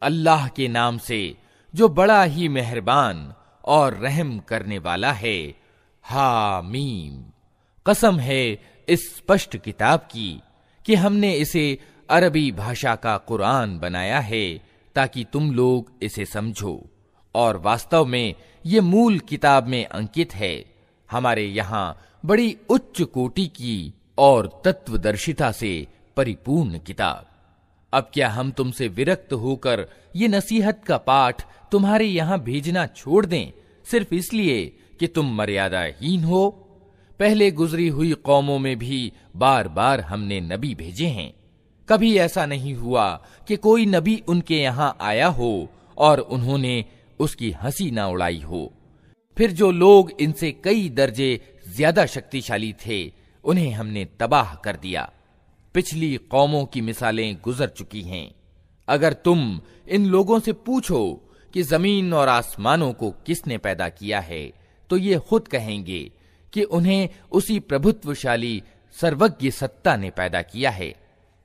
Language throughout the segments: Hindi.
अल्लाह के नाम से जो बड़ा ही मेहरबान और रहम करने वाला है। हामीम। कसम है इस स्पष्ट किताब की कि हमने इसे अरबी भाषा का कुरान बनाया है ताकि तुम लोग इसे समझो, और वास्तव में ये मूल किताब में अंकित है, हमारे यहाँ बड़ी उच्च कोटि की और तत्वदर्शिता से परिपूर्ण किताब। अब क्या हम तुमसे विरक्त होकर ये नसीहत का पाठ तुम्हारे यहाँ भेजना छोड़ दें, सिर्फ इसलिए कि तुम मर्यादाहीन हो? पहले गुजरी हुई कौमों में भी बार बार हमने नबी भेजे हैं। कभी ऐसा नहीं हुआ कि कोई नबी उनके यहाँ आया हो और उन्होंने उसकी हंसी ना उड़ाई हो। फिर जो लोग इनसे कई दर्जे ज्यादा शक्तिशाली थे, उन्हें हमने तबाह कर दिया। पिछली कौमों की मिसालें गुजर चुकी हैं। अगर तुम इन लोगों से पूछो कि जमीन और आसमानों को किसने पैदा किया है, तो ये खुद कहेंगे कि उन्हें उसी प्रभुत्वशाली सर्वज्ञ सत्ता ने पैदा किया है,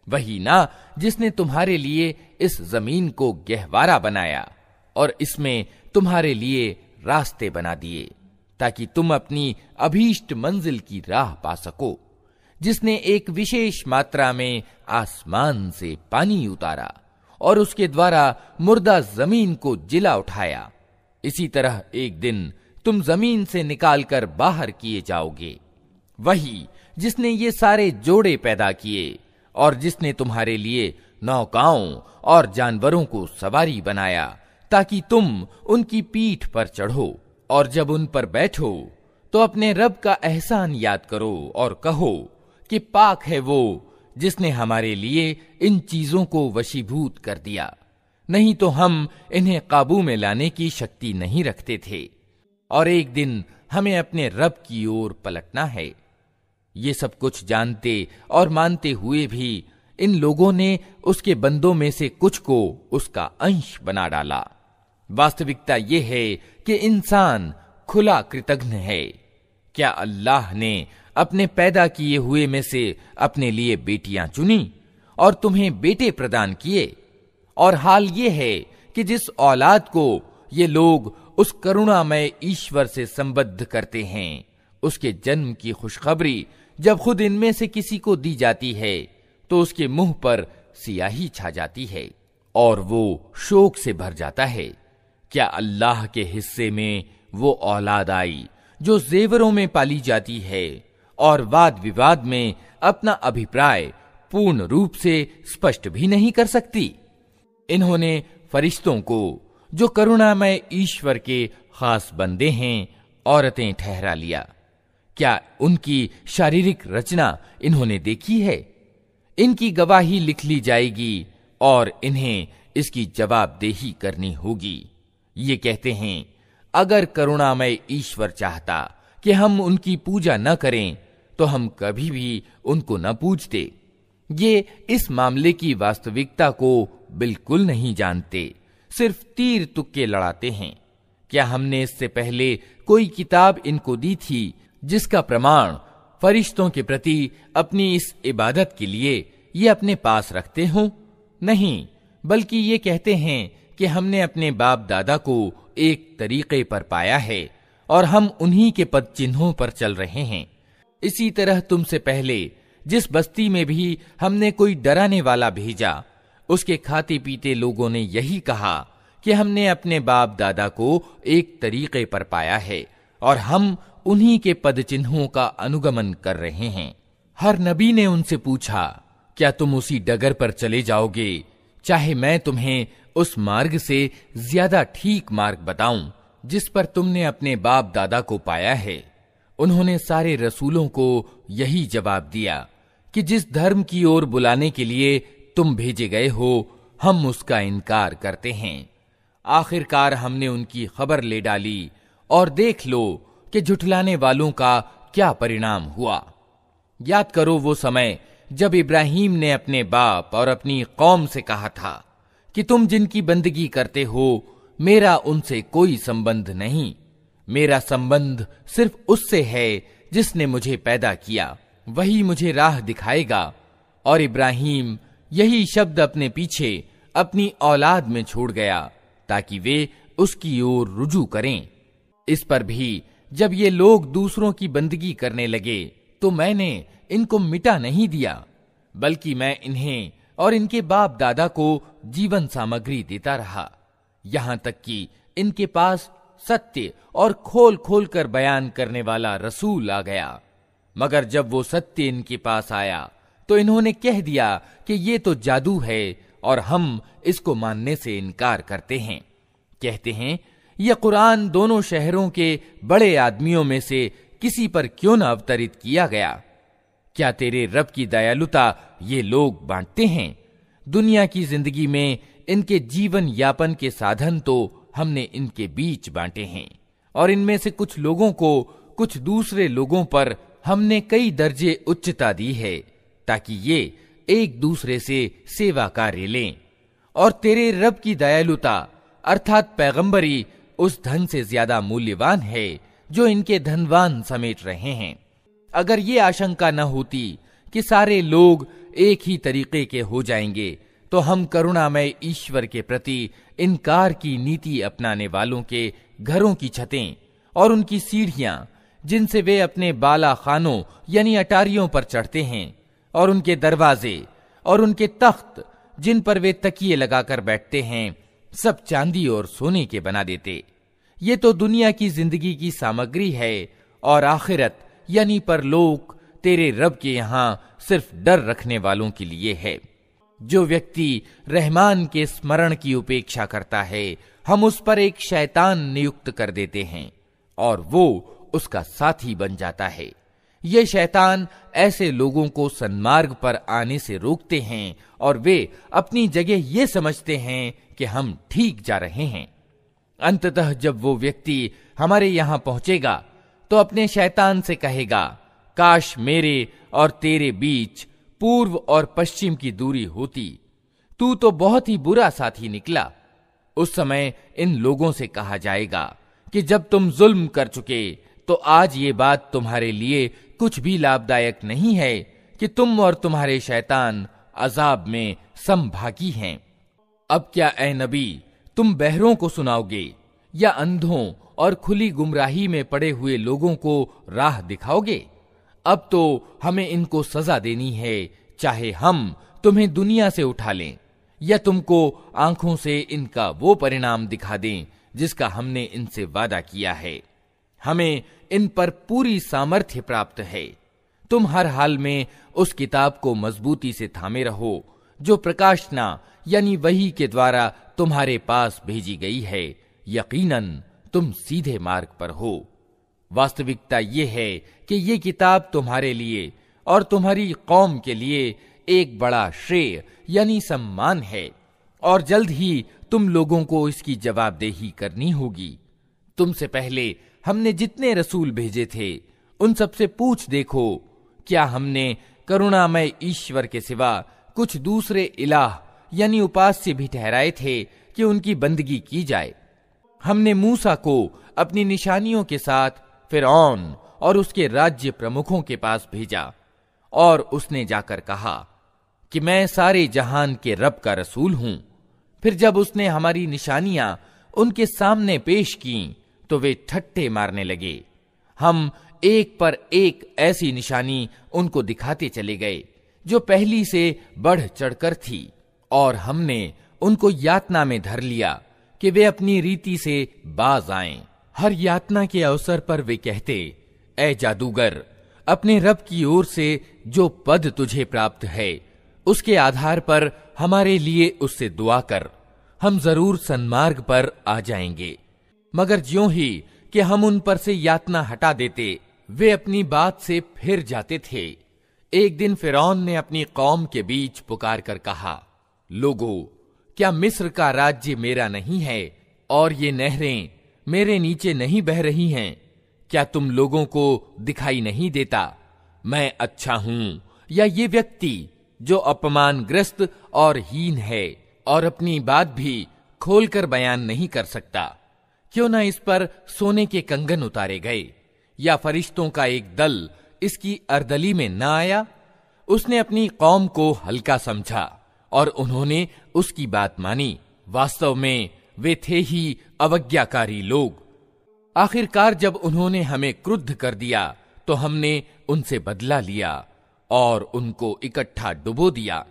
वही ना जिसने तुम्हारे लिए इस जमीन को गहवारा बनाया और इसमें तुम्हारे लिए रास्ते बना दिए ताकि तुम अपनी अभीष्ट मंजिल की राह पा सको, जिसने एक विशेष मात्रा में आसमान से पानी उतारा और उसके द्वारा मुर्दा जमीन को जिला उठाया। इसी तरह एक दिन तुम जमीन से निकालकर बाहर किए जाओगे। वही जिसने ये सारे जोड़े पैदा किए और जिसने तुम्हारे लिए नौकाओं और जानवरों को सवारी बनाया ताकि तुम उनकी पीठ पर चढ़ो, और जब उन पर बैठो तो अपने रब का एहसान याद करो और कहो कि पाक है वो जिसने हमारे लिए इन चीजों को वशीभूत कर दिया, नहीं तो हम इन्हें काबू में लाने की शक्ति नहीं रखते थे, और एक दिन हमें अपने रब की ओर पलटना है। ये सब कुछ जानते और मानते हुए भी इन लोगों ने उसके बंदों में से कुछ को उसका अंश बना डाला। वास्तविकता ये है कि इंसान खुला कृतघ्न है। क्या अल्लाह ने अपने पैदा किए हुए में से अपने लिए बेटियां चुनी और तुम्हें बेटे प्रदान किए? और हाल ये है कि जिस औलाद को ये लोग उस करुणामय ईश्वर से संबद्ध करते हैं, उसके जन्म की खुशखबरी जब खुद इनमें से किसी को दी जाती है तो उसके मुंह पर सियाही छा जाती है और वो शोक से भर जाता है। क्या अल्लाह के हिस्से में वो औलाद आई जो जेवरों में पाली जाती है और वाद विवाद में अपना अभिप्राय पूर्ण रूप से स्पष्ट भी नहीं कर सकती? इन्होंने फरिश्तों को, जो करुणामय ईश्वर के खास बंदे हैं, औरतें ठहरा लिया। क्या उनकी शारीरिक रचना इन्होंने देखी है? इनकी गवाही लिख ली जाएगी और इन्हें इसकी जवाबदेही करनी होगी। ये कहते हैं, अगर करुणामय ईश्वर चाहता कि हम उनकी पूजा न करें तो हम कभी भी उनको न पूजते। ये इस मामले की वास्तविकता को बिल्कुल नहीं जानते, सिर्फ तीर तुक्के लड़ाते हैं। क्या हमने इससे पहले कोई किताब इनको दी थी जिसका प्रमाण फरिश्तों के प्रति अपनी इस इबादत के लिए ये अपने पास रखते हों? नहीं, बल्कि ये कहते हैं कि हमने अपने बाप दादा को एक तरीके पर पाया है और हम उन्हीं के पद चिन्हों पर चल रहे हैं। इसी तरह तुमसे पहले जिस बस्ती में भी हमने कोई डराने वाला भेजा, उसके खाते पीते लोगों ने यही कहा कि हमने अपने बाप दादा को एक तरीके पर पाया है और हम उन्हीं के पद चिन्हों का अनुगमन कर रहे हैं। हर नबी ने उनसे पूछा, क्या तुम उसी डगर पर चले जाओगे, चाहे मैं तुम्हें उस मार्ग से ज्यादा ठीक मार्ग बताऊं जिस पर तुमने अपने बाप दादा को पाया है? उन्होंने सारे रसूलों को यही जवाब दिया कि जिस धर्म की ओर बुलाने के लिए तुम भेजे गए हो, हम उसका इनकार करते हैं। आखिरकार हमने उनकी खबर ले डाली और देख लो कि झुठलाने वालों का क्या परिणाम हुआ। याद करो वो समय जब इब्राहिम ने अपने बाप और अपनी कौम से कहा था कि तुम जिनकी बंदगी करते हो, मेरा उनसे कोई संबंध नहीं, मेरा संबंध सिर्फ उससे है जिसने मुझे पैदा किया, वही मुझे राह दिखाएगा। और इब्राहिम यही शब्द अपने पीछे अपनी औलाद में छोड़ गया ताकि वे उसकी ओर रुजू करें। इस पर भी जब ये लोग दूसरों की बंदगी करने लगे तो मैंने इनको मिटा नहीं दिया, बल्कि मैं इन्हें और इनके बाप दादा को जीवन सामग्री देता रहा, यहां तक कि इनके पास सत्य और खोल खोल कर बयान करने वाला रसूल आ गया। मगर जब वो सत्य इनके पास आया तो इन्होंने कह दिया कि ये तो जादू है और हम इसको मानने से इनकार करते हैं। कहते हैं, यह कुरान दोनों शहरों के बड़े आदमियों में से किसी पर क्यों न अवतरित किया गया? क्या तेरे रब की दयालुता ये लोग बांटते हैं? दुनिया की जिंदगी में इनके जीवन यापन के साधन तो हमने इनके बीच बांटे हैं, और इनमें से कुछ लोगों को कुछ दूसरे लोगों पर हमने कई दर्जे उच्चता दी है, ताकि ये एक दूसरे से सेवा कार्य लें। और तेरे रब की दयालुता अर्थात पैगंबरी उस धन से ज्यादा मूल्यवान है जो इनके धनवान समेट रहे हैं। अगर ये आशंका न होती कि सारे लोग एक ही तरीके के हो जाएंगे तो हम करुणामय ईश्वर के प्रति इनकार की नीति अपनाने वालों के घरों की छतें और उनकी सीढ़ियां, जिनसे वे अपने बाला खानों यानी अटारियों पर चढ़ते हैं, और उनके दरवाजे और उनके तख्त जिन पर वे तकिए लगाकर बैठते हैं, सब चांदी और सोने के बना देते। ये तो दुनिया की जिंदगी की सामग्री है, और आखिरत यानी परलोक तेरे रब के यहां सिर्फ डर रखने वालों के लिए है। जो व्यक्ति रहमान के स्मरण की उपेक्षा करता है, हम उस पर एक शैतान नियुक्त कर देते हैं और वो उसका साथी बन जाता है। ये शैतान ऐसे लोगों को सन्मार्ग पर आने से रोकते हैं और वे अपनी जगह ये समझते हैं कि हम ठीक जा रहे हैं। अंततः जब वो व्यक्ति हमारे यहां पहुंचेगा तो अपने शैतान से कहेगा, काश मेरे और तेरे बीच पूर्व और पश्चिम की दूरी होती, तू तो बहुत ही बुरा साथी निकला। उस समय इन लोगों से कहा जाएगा कि जब तुम जुल्म कर चुके तो आज ये बात तुम्हारे लिए कुछ भी लाभदायक नहीं है कि तुम और तुम्हारे शैतान अजाब में समभागी हैं। अब क्या ए नबी, तुम बहरों को सुनाओगे या अंधों और खुली गुमराही में पड़े हुए लोगों को राह दिखाओगे? अब तो हमें इनको सजा देनी है, चाहे हम तुम्हें दुनिया से उठा लें या तुमको आंखों से इनका वो परिणाम दिखा दें जिसका हमने इनसे वादा किया है। हमें इन पर पूरी सामर्थ्य प्राप्त है। तुम हर हाल में उस किताब को मजबूती से थामे रहो जो प्रकाशना यानी वही के द्वारा तुम्हारे पास भेजी गई है। यकीनन तुम सीधे मार्ग पर हो। वास्तविकता ये है कि ये किताब तुम्हारे लिए और तुम्हारी कौम के लिए एक बड़ा श्रेय यानी सम्मान है, और जल्द ही तुम लोगों को इसकी जवाबदेही करनी होगी। तुमसे पहले हमने जितने रसूल भेजे थे उन सबसे पूछ देखो, क्या हमने करुणामय ईश्वर के सिवा कुछ दूसरे इलाह यानी उपास्य भी ठहराए थे कि उनकी बंदगी की जाए? हमने मूसा को अपनी निशानियों के साथ फिरौन और उसके राज्य प्रमुखों के पास भेजा, और उसने जाकर कहा कि मैं सारे जहान के रब का रसूल हूं। फिर जब उसने हमारी निशानियां उनके सामने पेश की तो वे ठट्ठे मारने लगे। हम एक पर एक ऐसी निशानी उनको दिखाते चले गए जो पहली से बढ़ चढ़कर थी, और हमने उनको यातना में धर लिया कि वे अपनी रीति से बाज आएं। हर यातना के अवसर पर वे कहते, ए जादूगर, अपने रब की ओर से जो पद तुझे प्राप्त है उसके आधार पर हमारे लिए उससे दुआ कर, हम जरूर सन्मार्ग पर आ जाएंगे। मगर ज्यों ही कि हम उन पर से यातना हटा देते, वे अपनी बात से फिर जाते थे। एक दिन फिरौन ने अपनी कौम के बीच पुकार कर कहा, लोगों, क्या मिस्र का राज्य मेरा नहीं है और ये नहरें मेरे नीचे नहीं बह रही हैं? क्या तुम लोगों को दिखाई नहीं देता मैं अच्छा हूं या ये व्यक्ति जो अपमानग्रस्त और हीन है और अपनी बात भी खोलकर बयान नहीं कर सकता? क्यों ना इस पर सोने के कंगन उतारे गए या फरिश्तों का एक दल इसकी अर्दली में न आया? उसने अपनी कौम को हल्का समझा और उन्होंने उसकी बात मानी। वास्तव में वे थे ही अवज्ञाकारी लोग। आखिरकार जब उन्होंने हमें क्रुद्ध कर दिया तो हमने उनसे बदला लिया और उनको इकट्ठा डुबो दिया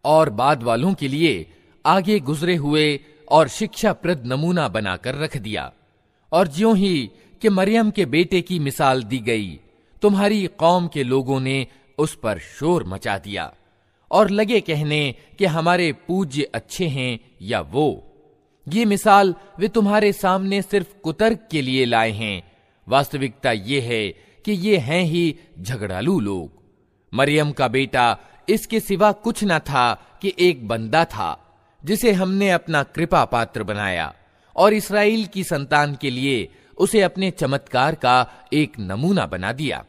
और बाद वालों के लिए आगे गुजरे हुए और शिक्षाप्रद नमूना बनाकर रख दिया। और ज्यों ही कि मरियम के बेटे की मिसाल दी गई, तुम्हारी कौम के लोगों ने उस पर शोर मचा दिया और लगे कहने कि हमारे पूज्य अच्छे हैं या वो। ये मिसाल वे तुम्हारे सामने सिर्फ कुतर्क के लिए लाए हैं। वास्तविकता ये है कि ये हैं ही झगड़ालू लोग। मरियम का बेटा इसके सिवा कुछ न था कि एक बंदा था जिसे हमने अपना कृपा पात्र बनाया और इस्राएल की संतान के लिए उसे अपने चमत्कार का एक नमूना बना दिया।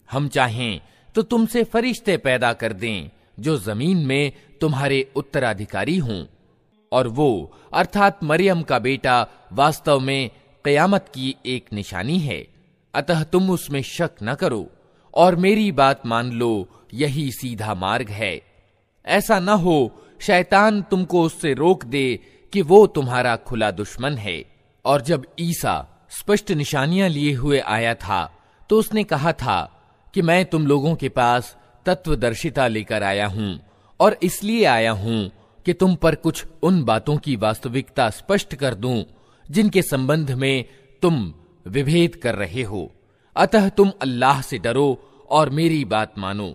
हम चाहें तो तुमसे फरिश्ते पैदा कर दें जो जमीन में तुम्हारे उत्तराधिकारी हों, और वो अर्थात मरियम का बेटा वास्तव में क़यामत की एक निशानी है। अतः तुम उसमें शक न करो और मेरी बात मान लो, यही सीधा मार्ग है। ऐसा न हो शैतान तुमको उससे रोक दे कि वो तुम्हारा खुला दुश्मन है। और जब ईसा स्पष्ट निशानियां लिए हुए आया था तो उसने कहा था कि मैं तुम लोगों के पास तत्वदर्शिता लेकर आया हूं, और इसलिए आया हूं कि तुम पर कुछ उन बातों की वास्तविकता स्पष्ट कर दूं जिनके संबंध में तुम विभेद कर रहे हो। अतः तुम अल्लाह से डरो और मेरी बात मानो।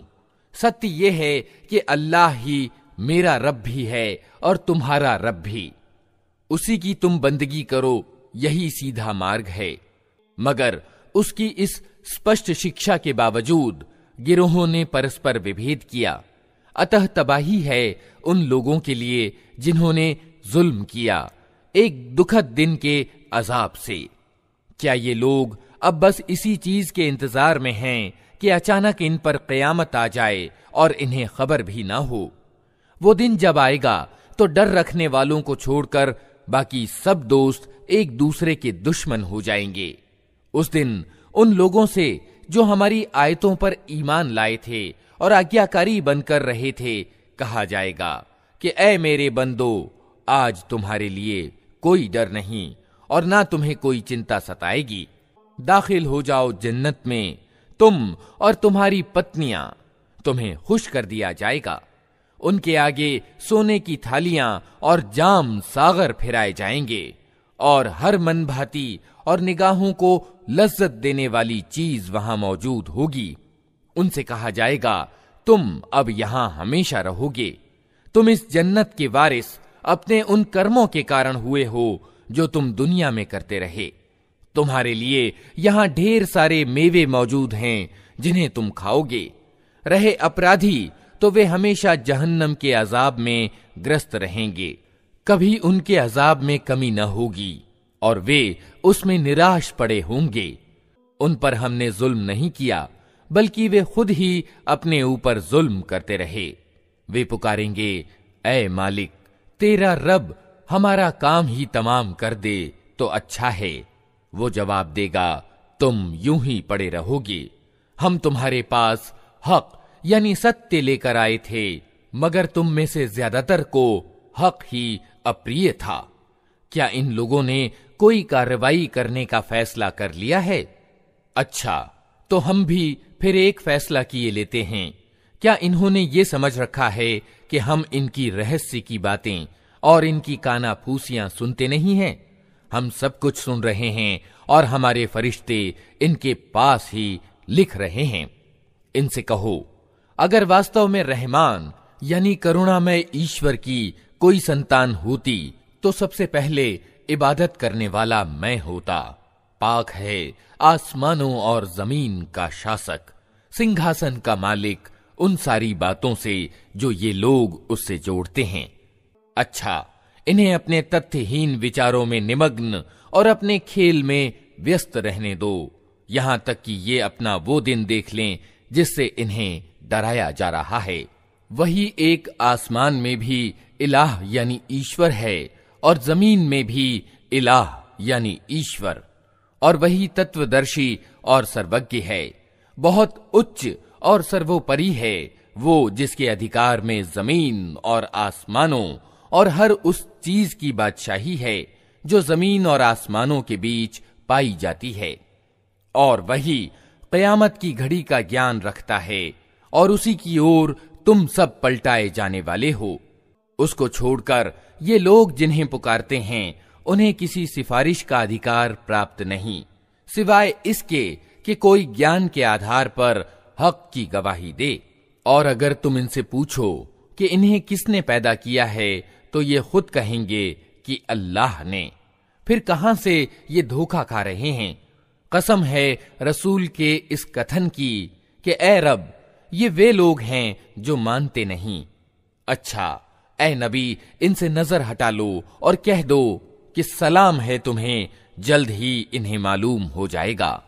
सत्य यह है कि अल्लाह ही मेरा रब भी है और तुम्हारा रब भी। उसी की तुम बंदगी करो, यही सीधा मार्ग है। मगर उसकी इस स्पष्ट शिक्षा के बावजूद गिरोहों ने परस्पर विभेद किया। अतः तबाही है उन लोगों के लिए जिन्होंने जुल्म किया, एक दुखद दिन के अजाब से। क्या ये लोग अब बस इसी चीज के इंतजार में हैं कि अचानक इन पर क़यामत आ जाए और इन्हें खबर भी ना हो? वो दिन जब आएगा तो डर रखने वालों को छोड़कर बाकी सब दोस्त एक दूसरे के दुश्मन हो जाएंगे। उस दिन उन लोगों से जो हमारी आयतों पर ईमान लाए थे और आज्ञाकारी बनकर रहे थे, कहा जाएगा कि ऐ मेरे बंदो, आज तुम्हारे लिए कोई डर नहीं और ना तुम्हें कोई चिंता सताएगी। दाखिल हो जाओ जन्नत में, तुम और तुम्हारी पत्नियां, तुम्हें खुश कर दिया जाएगा। उनके आगे सोने की थालियां और जाम सागर फिराए जाएंगे और हर मन भाती और निगाहों को लज्जत देने वाली चीज वहां मौजूद होगी। उनसे कहा जाएगा, तुम अब यहां हमेशा रहोगे। तुम इस जन्नत के वारिस अपने उन कर्मों के कारण हुए हो जो तुम दुनिया में करते रहे। तुम्हारे लिए यहां ढेर सारे मेवे मौजूद हैं जिन्हें तुम खाओगे। रहे अपराधी तो वे हमेशा जहन्नम के अजाब में ग्रस्त रहेंगे, कभी उनके अजाब में कमी न होगी और वे उसमें निराश पड़े होंगे। उन पर हमने जुल्म नहीं किया, बल्कि वे खुद ही अपने ऊपर जुल्म करते रहे। वे पुकारेंगे, ऐ मालिक, तेरा रब हमारा काम ही तमाम कर दे तो अच्छा है। वो जवाब देगा, तुम यूं ही पड़े रहोगे। हम तुम्हारे पास हक यानी सत्य लेकर आए थे, मगर तुम में से ज्यादातर को हक ही अप्रिय था। क्या इन लोगों ने कोई कार्रवाई करने का फैसला कर लिया है? अच्छा, तो हम भी फिर एक फैसला किए लेते हैं। क्या इन्होंने ये समझ रखा है कि हम इनकी रहस्य की बातें और इनकी कानाफूसियां सुनते नहीं हैं? हम सब कुछ सुन रहे हैं और हमारे फरिश्ते इनके पास ही लिख रहे हैं। इनसे कहो, अगर वास्तव में रहमान यानी करुणामय ईश्वर की कोई संतान होती तो सबसे पहले इबादत करने वाला मैं होता। पाक है आसमानों और जमीन का शासक, सिंहासन का मालिक, उन सारी बातों से जो ये लोग उससे जोड़ते हैं। अच्छा, इन्हें अपने तथ्यहीन विचारों में निमग्न और अपने खेल में व्यस्त रहने दो, यहां तक कि ये अपना वो दिन देख लें जिससे इन्हें डराया जा रहा है। वही एक आसमान में भी इलाह यानी ईश्वर है और जमीन में भी इलाह यानी ईश्वर, और वही तत्वदर्शी और सर्वज्ञ है, बहुत उच्च और सर्वोपरि है वो जिसके अधिकार में जमीन और आसमानों और हर उस चीज की बादशाही है जो जमीन और आसमानों के बीच पाई जाती है, और वही क़यामत की घड़ी का ज्ञान रखता है, और उसी की ओर तुम सब पलटाए जाने वाले हो। उसको छोड़कर ये लोग जिन्हें पुकारते हैं, उन्हें किसी सिफारिश का अधिकार प्राप्त नहीं, सिवाय इसके कि कोई ज्ञान के आधार पर हक की गवाही दे। और अगर तुम इनसे पूछो कि इन्हें किसने पैदा किया है, तो ये खुद कहेंगे कि अल्लाह ने। फिर कहां से ये धोखा खा रहे हैं। कसम है रसूल के इस कथन की कि ए रब, ये वे लोग हैं जो मानते नहीं। अच्छा ए नबी, इनसे नजर हटा लो और कह दो कि सलाम है तुम्हें, जल्द ही इन्हें मालूम हो जाएगा।